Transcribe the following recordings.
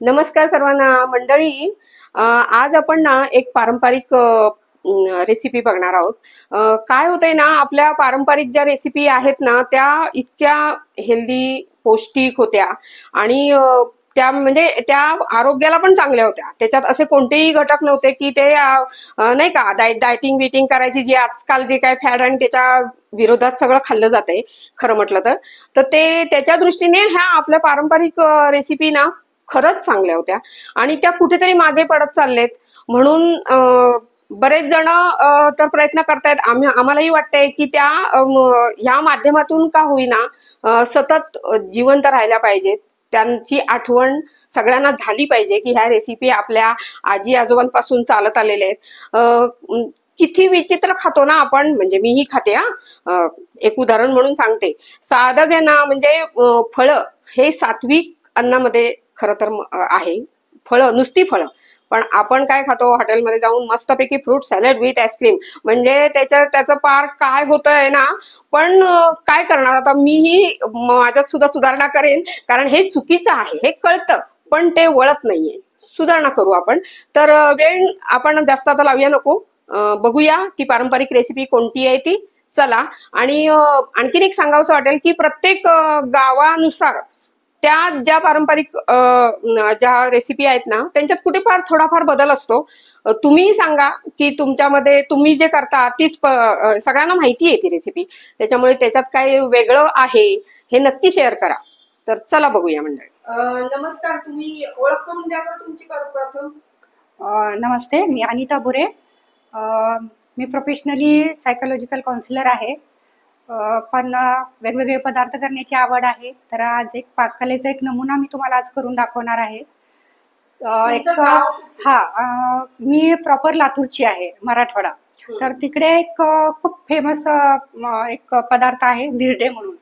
नमस्कार सर्वांना मंडळी. आज आपण ना एक पारंपरिक रेसिपी बघणार आहोत. काय होतंय ना, आपल्या पारंपरिक ज्या रेसिपी आहेत ना त्या इतक्या हेल्दी पौष्टिक होत्या आणि त्या म्हणजे त्या आरोग्याला पण चांगल्या होत्या. त्याच्यात असे कोणतेही घटक नव्हते की ते नाही का डायटिंग बिटिंग करायची जी आजकाल जे काय फॅड आणि त्याच्या विरोधात सगळं खाल्लं जातंय खरं म्हटलं तर ते त्याच्या दृष्टीने ह्या आपल्या पारंपरिक रेसिपी ना खरंच चांगल्या होत्या आणि त्या कुठेतरी मागे पडत चाललेत. म्हणून बरेच जण तर प्रयत्न करतायत. आम्हालाही वाटतंय की त्या ह्या माध्यमातून का होईना सतत जिवंत राहायला पाहिजेत. त्यांची आठवण सगळ्यांना झाली पाहिजे की ह्या रेसिपी आपल्या आजी आजोबांपासून चालत आलेल्या आहेत. किती विचित्र खातो ना आपण, म्हणजे मीही खाते हा. एक उदाहरण म्हणून सांगते. साधं घे ना, म्हणजे फळं हे सात्विक अन्नामध्ये खरं तर आहे. फळं, नुसती फळं. पण आपण काय खातो हॉटेलमध्ये जाऊन, मस्तपैकी फ्रूट सॅलड विथ आईस्क्रीम. म्हणजे त्याचं पार काय होतंय ना. पण काय करणार आता, मीही माझ्यात सुद्धा सुधारणा करेन, कारण हे चुकीचं आहे हे कळतं, पण ते वळत नाहीये. सुधारणा करू आपण. तर वेळ आपण जास्त आता लावूया नको. बघूया ती पारंपरिक रेसिपी कोणती आहे ती. चला. आणि आणखीन एक सांगावंसं वाटेल की प्रत्येक गावानुसार त्या ज्या पारंपरिक ज्या रेसिपी आहेत ना त्यांच्यात कुठे फार थोडाफार बदल असतो. तुम्ही सांगा की तुमच्यामध्ये तुम्ही जे करता तीच सगळ्यांना माहिती आहे ती रेसिपी, त्याच्यामुळे त्याच्यात काय वेगळं आहे हे नक्की शेअर करा. तर चला बघूया मंडळी. नमस्कार, तुम्ही ओळख करून द्या बरं तुमची प्रथम. नमस्ते, मी अनिता बुरे. मी प्रोफेशनली सायकोलॉजिकल काउन्सिलर आहे. पण वेगवेगळे पदार्थ करण्याची आवड आहे. तर आज एक पाककलेचा एक नमुना मी तुम्हाला आज करून दाखवणार आहे. मी प्रॉपर लातूरची आहे, मराठवाडा. तर तिकडे एक खूप फेमस एक पदार्थ आहे धिरडे म्हणून,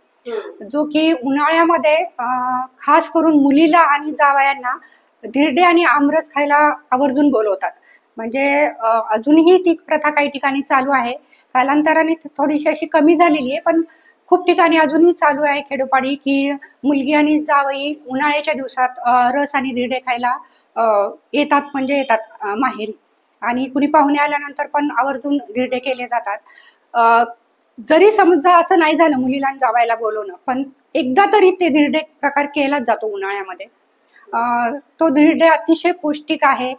जो की उन्हाळ्यामध्ये खास करून मुलीला आणि जावयांना धिरडे आणि आमरस खायला आवर्जून बोलवतात. म्हणजे अजूनही ती प्रथा काही ठिकाणी चालू आहे. कालांतराने थोडीशी अशी कमी झालेली आहे, पण खूप ठिकाणी अजूनही चालू आहे खेडोपाडी, की मुलगी आणि जावई उन्हाळ्याच्या दिवसात रस आणि धिरडे खायला येतात, म्हणजे येतात माहेरी. आणि कुणी पाहुणे आल्यानंतर पण आवर्जून धिरडे केले जातात. जरी समजा असं नाही झालं मुलीला आणि जावयाला बोलवणं, पण एकदा तरी ते धिरडे प्रकार केलाच जातो उन्हाळ्यामध्ये. तो धिरडे अतिशय पौष्टिक आहे,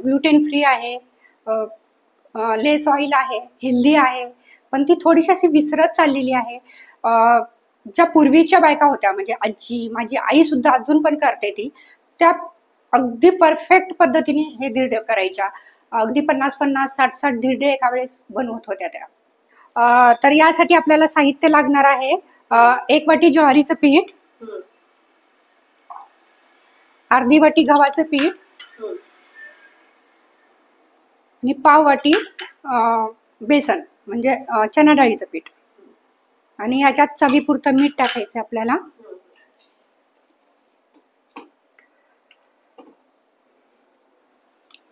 ग्लुटेन फ्री आहे, लेस ऑइल आहे, हेल्दी आहे. पण ती थोडीशी अशी विसरत चाललेली आहे. ज्या पूर्वीच्या बायका होत्या, म्हणजे आजी, माझी आई सुद्धा अजून पण करते ती, त्या अगदी परफेक्ट पद्धतीने हे धिरडे करायच्या. अगदी 50-50, 60-60 धिरडे एका वेळेस बनवत होत्या त्या. तर यासाठी आपल्याला साहित्य लागणार आहे 1 वाटी ज्वारीचं पीठ, अर्धी वाटी गव्हाचं पीठ आणि पाव वाटी बेसन म्हणजे चना डाळीचं पीठ. आणि याच्यात चवीपुरतं मीठ टाकायचं आपल्याला.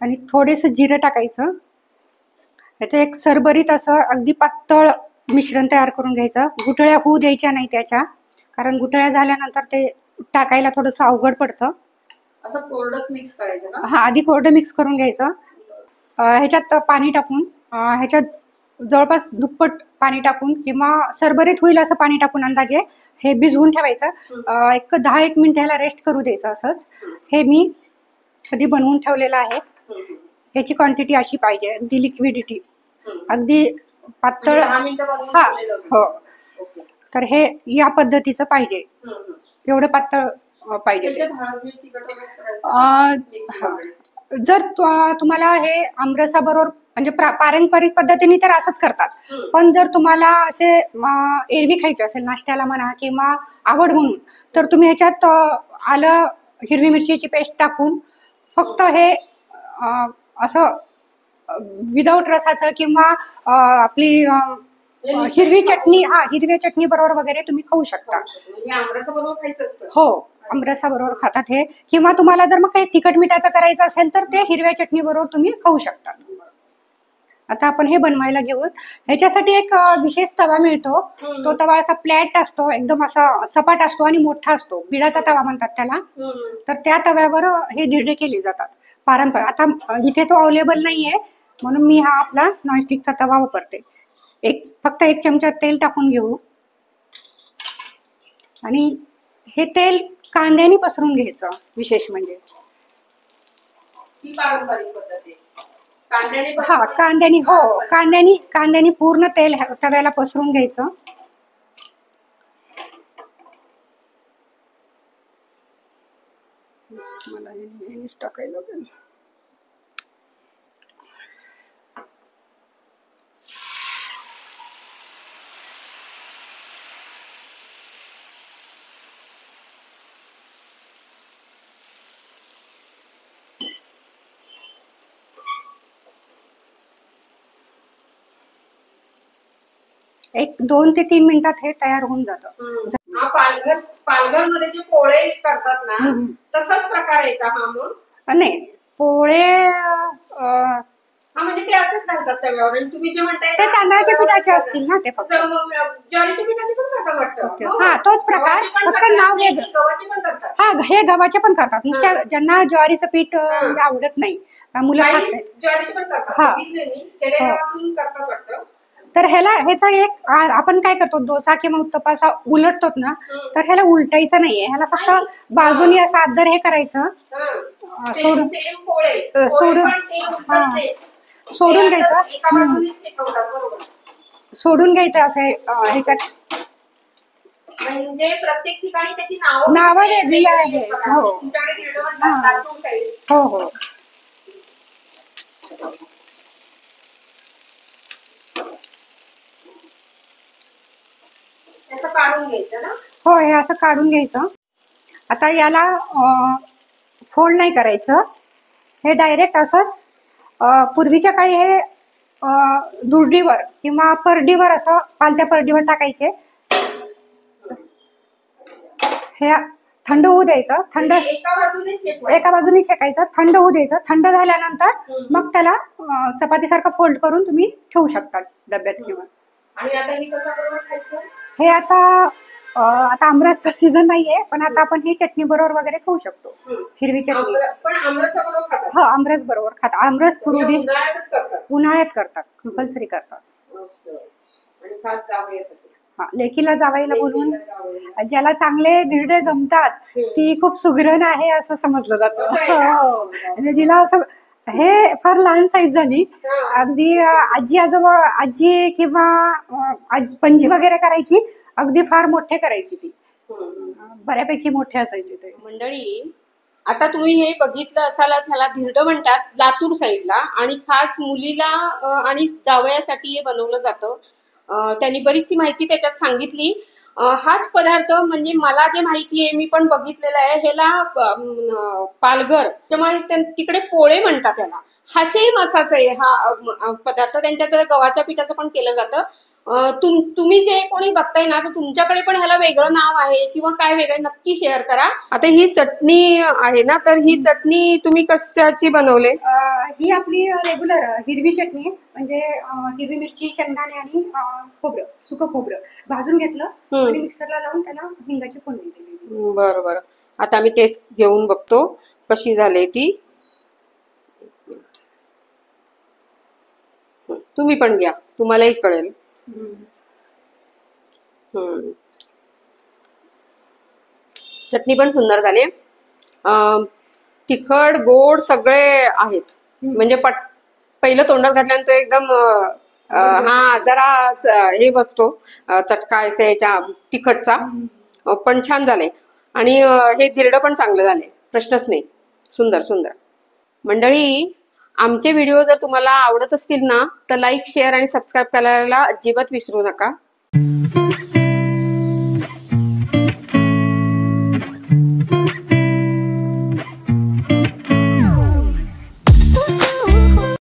आणि थोडेसं जिरं टाकायचं. याचं एक सरभरीत असं अगदी पातळ मिश्रण तयार करून घ्यायचं. गुठळ्या होऊ द्यायच्या नाही त्याच्या, कारण गुठळ्या झाल्यानंतर ते टाकायला थोडंसं अवघड पडतं. असं कोरडं मिक्स करायचं का? हा, आधी कोरडं मिक्स करून घ्यायचं. ह्याच्यात पाणी टाकून, ह्याच्यात जवळपास दुप्पट पाणी टाकून किंवा सरभरीत होईल असं पाणी टाकून अंदाजे हे भिजवून ठेवायचं. एक 10-1 मिनिट ह्याला रेस्ट करू द्यायचं. असंच हे मी कधी बनवून ठेवलेलं आहे. याची क्वांटिटी अशी पाहिजे, अगदी लिक्विडिटी, अगदी पातळ. हा, हो. तर हे या पद्धतीचं पाहिजे, एवढं पातळ पाहिजे. जर तुम्हाला हे आमरसाबरोबर, म्हणजे पारंपरिक पद्धतीने तर असंच करतात, पण जर तुम्हाला असे एरवी खायचे असेल नाश्त्याला म्हणा किंवा आवड म्हणून, तर तुम्ही ह्याच्यात आलं, हिरवी मिरचीची पेस्ट टाकून फक्त हे असं विदाऊट रसाचं किंवा आपली हिरवी चटणी, हिरव्या चटणी बरोबर वगैरे तुम्ही खाऊ शकता. हो, आमरसा बरोबर खातात हे. किंवा तुम्हाला जर मग काही तिखट मिठाचं करायचं असेल तर ते हिरव्या चटणी बरोबर तुम्ही खाऊ शकता. आता आपण हे बनवायला घेऊ. ह्याच्यासाठी एक विशेष तवा मिळतो. तो तवा असा फ्लॅट असतो, एकदम असा सपाट असतो आणि मोठा असतो, बिडाचा तवा म्हणतात त्याला. तर त्या तव्यावर हे धिरडे केले जातात पारंपरिक. आता इथे तो अवेलेबल नाहीये म्हणून मी हा आपला नॉनस्टिकचा तवा वापरते. फक्त 1 चमचा तेल टाकून घेऊ आणि हे तेल कांद्याने पसरून घ्यायचं. विशेष म्हणजे पारंपरिक पद्धती हा कांद्याने पूर्ण तेल तव्याला पसरून घ्यायचं. मला हेच टाकायला लागेल. एक 2 ते 3 मिनिटात हे तयार होऊन जातं. पालघर मध्ये जे पोळे करतात ना तसाच प्रकार आहे का हा? मग नाही, पोळे म्हणजे ते असंच घालतात तव्यावर. आणि तुम्ही जे म्हणताय ते तांदळाच्या पिठाचे असतील ना? ते फक्त ज्वारीच्या पिठाचे पण करतात वाटतं. हा, तोच प्रकार, फक्त नाव वेगळं. गव्हाचे पण करतात. हा, हे गव्हाचे पण करतात. नुसत्या ज्यांना ज्वारीचं पीठ आवडत नाही, मुलं खात नाही, ज्वारीचे पण करतात. खेडेगावातून करतात वाटतं. तर ह्याचा एक आपण काय करतो, डोसा किंवा उत्तप्पा असा उलटतो ना, तर ह्याला उलटायचं नाहीये. ह्याला फक्त बाजूनी असं आदर हे करायचं, सोडून घ्यायचं, सोडून घ्यायचं असं ह्याच्यात. म्हणजे प्रत्येक ठिकाणी त्याची नावं वेगळी आहे. हो हो. काढून घ्यायचं ना? हो, हे असं काढून घ्यायचं. आता याला फोल्ड नाही करायचं, हे डायरेक्ट असंच. पूर्वीच्या काळी हे दुर्डीवर किंवा परडीवर, असं पालत्या परडीवर टाकायचे. हे थंड होऊ द्यायचं. एका बाजूने शेकायचं, थंड होऊ द्यायचं. थंड झाल्यानंतर मग त्याला चपातीसारखं फोल्ड करून तुम्ही ठेवू शकता डब्यात किंवा. आणि आता हे कसं बरोबर खायचं? हे आता आमरसचा सीझन नाहीये, पण आता आपण हे चटणी बरोबर वगैरे खाऊ शकतो. हिरवी चटणी पण आमरसाबरोबर खातात. हो, आमरस बरोबर खातात. आमरस कुरुडी उन्हाळ्यात करतात, कंपल्सरी करतात. आणि खास जावयासाठी. लेकीला जावयाला बोलून ज्याला चांगले धिरडे जमतात ती खूप सुगरण आहे असं समजलं जातं. जिला असं हे फार लहान साईज झाली, अगदी आजी किंवा पणजी वगैरे करायची, अगदी फार मोठे करायची ती, बऱ्यापैकी मोठे असायचे ते. मंडळी, आता तुम्ही हे बघितलं असालच, ह्याला धिरडं म्हणतात लातूर साईडला. आणि खास मुलीला आणि जावयासाठी हे बनवलं जातं. त्यांनी बरीचशी माहिती त्याच्यात सांगितली. हाच पदार्थ म्हणजे मला जे माहिती आहे, मी पण बघितलेलं आहे, ह्याला पालघर त्यामुळे तिकडे पोळे म्हणतात त्याला. हा सेम असाच आहे हा पदार्थ. त्यांच्याकडे गव्हाच्या पिठाचं पण केलं जातं. तुम्ही जे कोणी बघताय ना, तर तुमच्याकडे पण ह्याला वेगळं नाव आहे किंवा काय वेगळं, नक्की शेअर करा. आता ही चटणी आहे ना, तर ही चटणी तुम्ही कशाची बनवले? ही आपली रेग्युलर हिरवी चटणी, म्हणजे हिरवी मिरची, शेंगदाणे आणि खोबरं, सुकं खोबरं भाजून घेतलं आणि मिक्सरला लावून त्याला हिंगाची फोडणी दिली. बरं बरं. आता आम्ही टेस्ट घेऊन बघतो कशी झाली ती. तुम्ही पण घ्या, तुम्हालाही कळेल. चटणी पण सुंदर झाली. तिखट गोड सगळे आहेत. म्हणजे पहिलं तोंडात घातल्यानंतर एकदम जरा हे बसतो चटका याच्या तिखटचा, पण छान झालंय. आणि हे धिरडं पण चांगलं झालंय, प्रश्नच नाही. सुंदर सुंदर. मंडळी, आमचे व्हिडिओ जर तुम्हाला आवडत असतील ना, तर लाईक, शेअर आणि सबस्क्राईब करायला अजिबात विसरू नका.